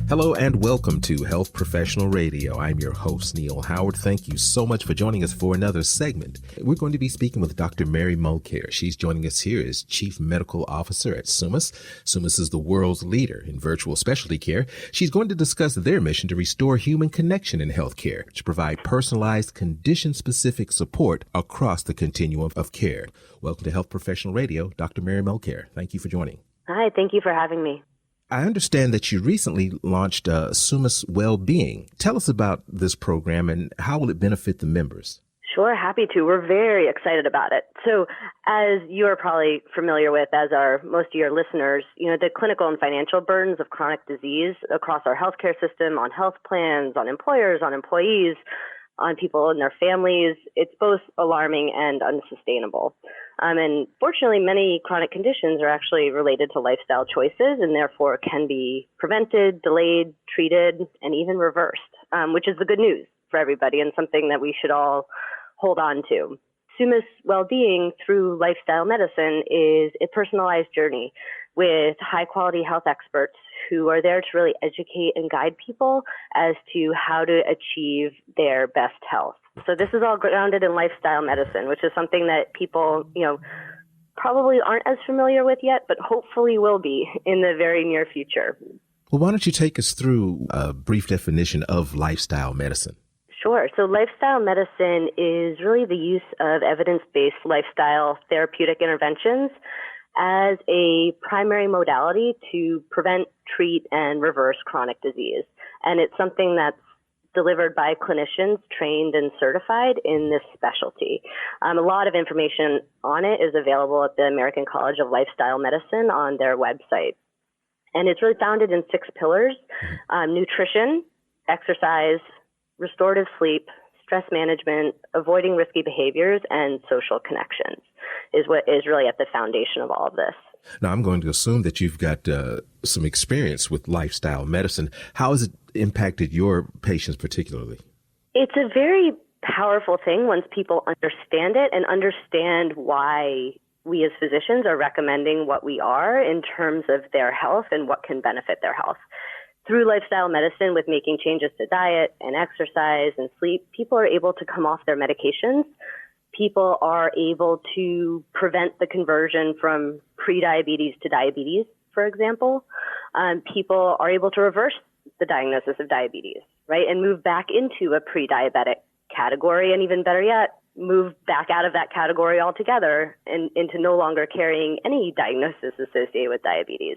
Hello and welcome to Health Professional Radio. I'm your host, Neil Howard. Thank you so much for joining us for another segment. We're going to be speaking with Dr. Mary Mulcare. She's joining us here as Chief Medical Officer at Summus. Summus is the world's leader in virtual specialty care. She's going to discuss their mission to restore human connection in healthcare, to provide personalized, condition-specific support across the continuum of care. Welcome to Health Professional Radio, Dr. Mary Mulcare. Thank you for joining. Hi, thank you for having me. I understand that you recently launched Summus Wellbeing. Tell us about this program and how will it benefit the members? Sure, happy to. We're very excited about it. So as you're probably familiar with, as are most of your listeners, the clinical and financial burdens of chronic disease across our healthcare system, on health plans, on employers, on employees, on people and their families, it's both alarming and unsustainable. And fortunately, many chronic conditions are actually related to lifestyle choices and therefore can be prevented, delayed, treated, and even reversed, which is the good news for everybody and something that we should all hold on to. Summus Wellbeing through lifestyle medicine is a personalized journey with high-quality health experts who are there to really educate and guide people as to how to achieve their best health. So this is all grounded in lifestyle medicine, which is something that people, probably aren't as familiar with yet, but hopefully will be in the very near future. Well, why don't you take us through a brief definition of lifestyle medicine? Sure. So lifestyle medicine is really the use of evidence-based lifestyle therapeutic interventions as a primary modality to prevent, treat, and reverse chronic disease. And it's something that's delivered by clinicians trained and certified in this specialty. A lot of information on it is available at the American College of Lifestyle Medicine on their website. And it's really founded in 6 pillars: nutrition, exercise, restorative sleep, stress management, avoiding risky behaviors, and social connections is what is really at the foundation of all of this. Now, I'm going to assume that you've got some experience with lifestyle medicine. How has it impacted your patients particularly? It's a very powerful thing once people understand it and understand why we as physicians are recommending what we are in terms of their health and what can benefit their health. Through lifestyle medicine, with making changes to diet and exercise and sleep, people are able to come off their medications. People are able to prevent the conversion from prediabetes to diabetes, for example. People are able to reverse the diagnosis of diabetes, right, and move back into a pre-diabetic category, and even better yet, move back out of that category altogether and into no longer carrying any diagnosis associated with diabetes.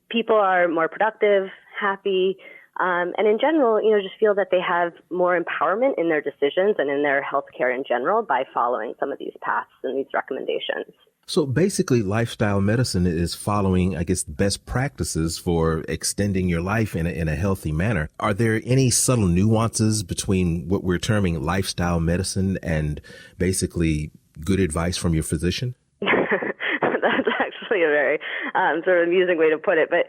People are more productive, happy, and in general, just feel that they have more empowerment in their decisions and in their healthcare in general by following some of these paths and these recommendations. So basically, lifestyle medicine is following, best practices for extending your life in a healthy manner. Are there any subtle nuances between what we're terming lifestyle medicine and basically good advice from your physician? That's actually a very sort of amusing way to put it. But,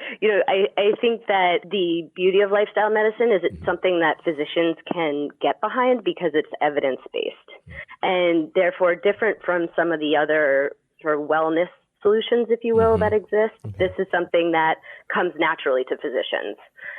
I think that the beauty of lifestyle medicine is it's something that physicians can get behind because it's evidence-based and therefore different from some of the other sort of wellness solutions, if you will, that exist. This is something that comes naturally to physicians.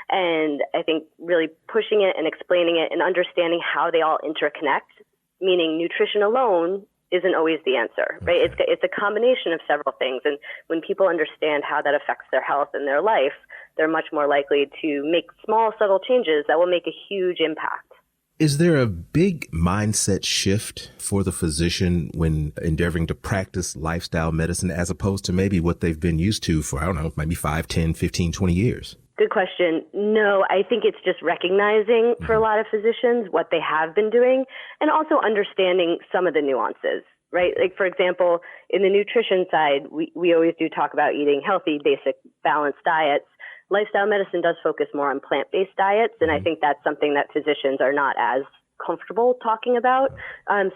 And I think really pushing it and explaining it and understanding how they all interconnect, meaning nutrition alone isn't always the answer, right? It's a combination of several things. And when people understand how that affects their health and their life, they're much more likely to make small, subtle changes that will make a huge impact. Is there a big mindset shift for the physician when endeavoring to practice lifestyle medicine as opposed to maybe what they've been used to for, maybe 5, 10, 15, 20 years? Good question. No, I think it's just recognizing for a lot of physicians what they have been doing and also understanding some of the nuances, right? Like, for example, in the nutrition side, we always do talk about eating healthy, basic, balanced diets. Lifestyle medicine does focus more on plant-based diets, and I think that's something that physicians are not as comfortable talking about.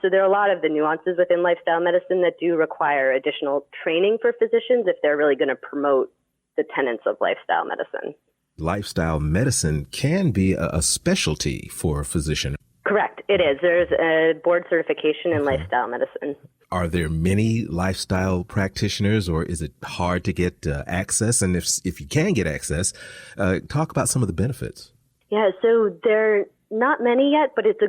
So there are a lot of the nuances within lifestyle medicine that do require additional training for physicians if they're really going to promote the tenets of lifestyle medicine. Lifestyle medicine can be a specialty for a physician. Correct. It is. There's a board certification in lifestyle medicine. Are there many lifestyle practitioners, or is it hard to get access? And if you can get access, talk about some of the benefits. Yeah, so there are not many yet, but it's a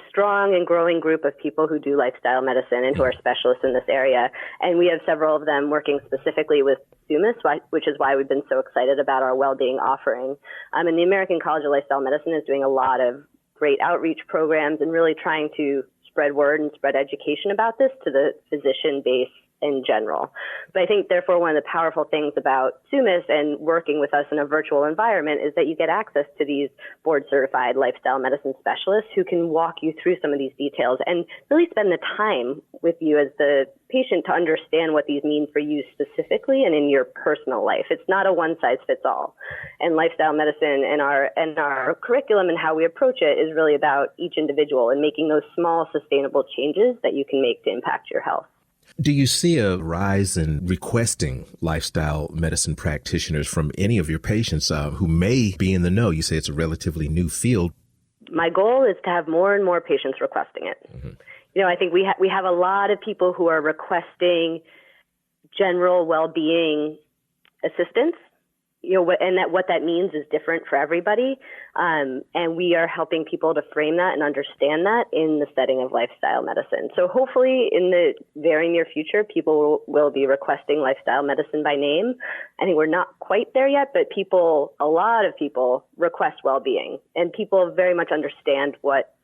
strong and growing group of people who do lifestyle medicine and who are specialists in this area. And we have several of them working specifically with Summus, which is why we've been so excited about our well-being offering. And the American College of Lifestyle Medicine is doing a lot of great outreach programs and really trying to spread word and spread education about this to the physician base in general. But I think, therefore, one of the powerful things about Summus and working with us in a virtual environment is that you get access to these board-certified lifestyle medicine specialists who can walk you through some of these details and really spend the time with you as the patient to understand what these mean for you specifically and in your personal life. It's not a one-size-fits-all. And lifestyle medicine and our curriculum and how we approach it is really about each individual and making those small, sustainable changes that you can make to impact your health. Do you see a rise in requesting lifestyle medicine practitioners from any of your patients who may be in the know? You say it's a relatively new field. My goal is to have more and more patients requesting it. Mm-hmm. I think we have a lot of people who are requesting general well-being assistance. And that what that means is different for everybody. And we are helping people to frame that and understand that in the setting of lifestyle medicine. So hopefully in the very near future, people will be requesting lifestyle medicine by name. I think we're not quite there yet, but a lot of people request well-being, and people very much understand what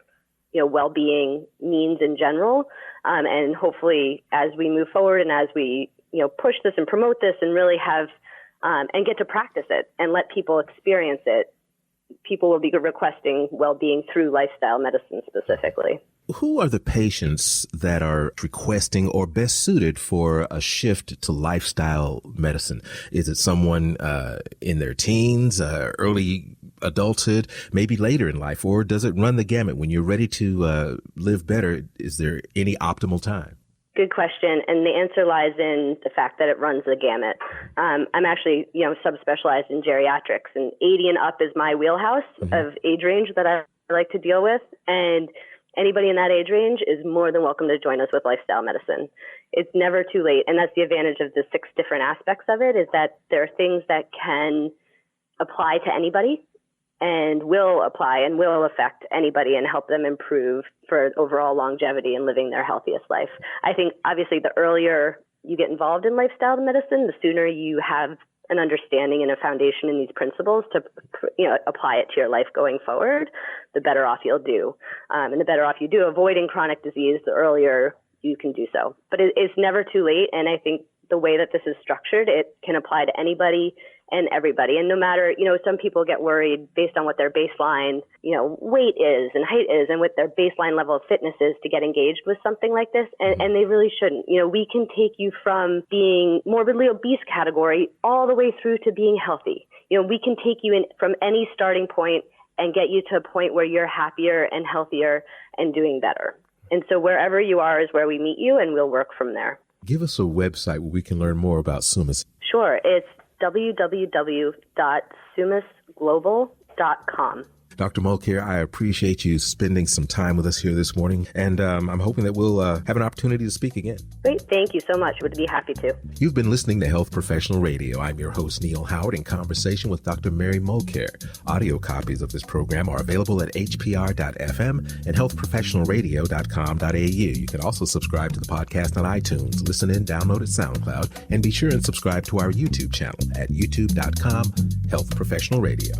well-being means in general. And hopefully as we move forward and as we push this and promote this and really have and get to practice it and let people experience it, people will be requesting well-being through lifestyle medicine specifically. Who are the patients that are requesting or best suited for a shift to lifestyle medicine? Is it someone in their teens, early adulthood, maybe later in life, or does it run the gamut? When you're ready to live better, is there any optimal time? Good question, and the answer lies in the fact that it runs the gamut. I'm actually, subspecialized in geriatrics, and 80 and up is my wheelhouse of age range that I like to deal with, and anybody in that age range is more than welcome to join us with lifestyle medicine. It's never too late, and that's the advantage of the 6 different aspects of it, is that there are things that can apply to anybody and will apply and will affect anybody and help them improve for overall longevity and living their healthiest life. I think, obviously, the earlier you get involved in lifestyle medicine, the sooner you have an understanding and a foundation in these principles to apply it to your life going forward, the better off you'll do. And the better off you do avoiding chronic disease, the earlier you can do so. But it's never too late, and I think the way that this is structured, it can apply to anybody and everybody. And no matter, some people get worried based on what their baseline, weight is and height is and what their baseline level of fitness is to get engaged with something like this. And they really shouldn't. We can take you from being morbidly obese category all the way through to being healthy. We can take you in from any starting point and get you to a point where you're happier and healthier and doing better. And so wherever you are is where we meet you, and we'll work from there. Give us a website where we can learn more about Summus. Sure. It's www.summusglobal.com. Dr. Mulcare, I appreciate you spending some time with us here this morning, and I'm hoping that we'll have an opportunity to speak again. Great. Thank you so much. Would be happy to. You've been listening to Health Professional Radio. I'm your host, Neil Howard, in conversation with Dr. Mary Mulcare. Audio copies of this program are available at hpr.fm and healthprofessionalradio.com.au. You can also subscribe to the podcast on iTunes, listen in, download at SoundCloud, and be sure and subscribe to our YouTube channel at youtube.com/Health Professional Radio.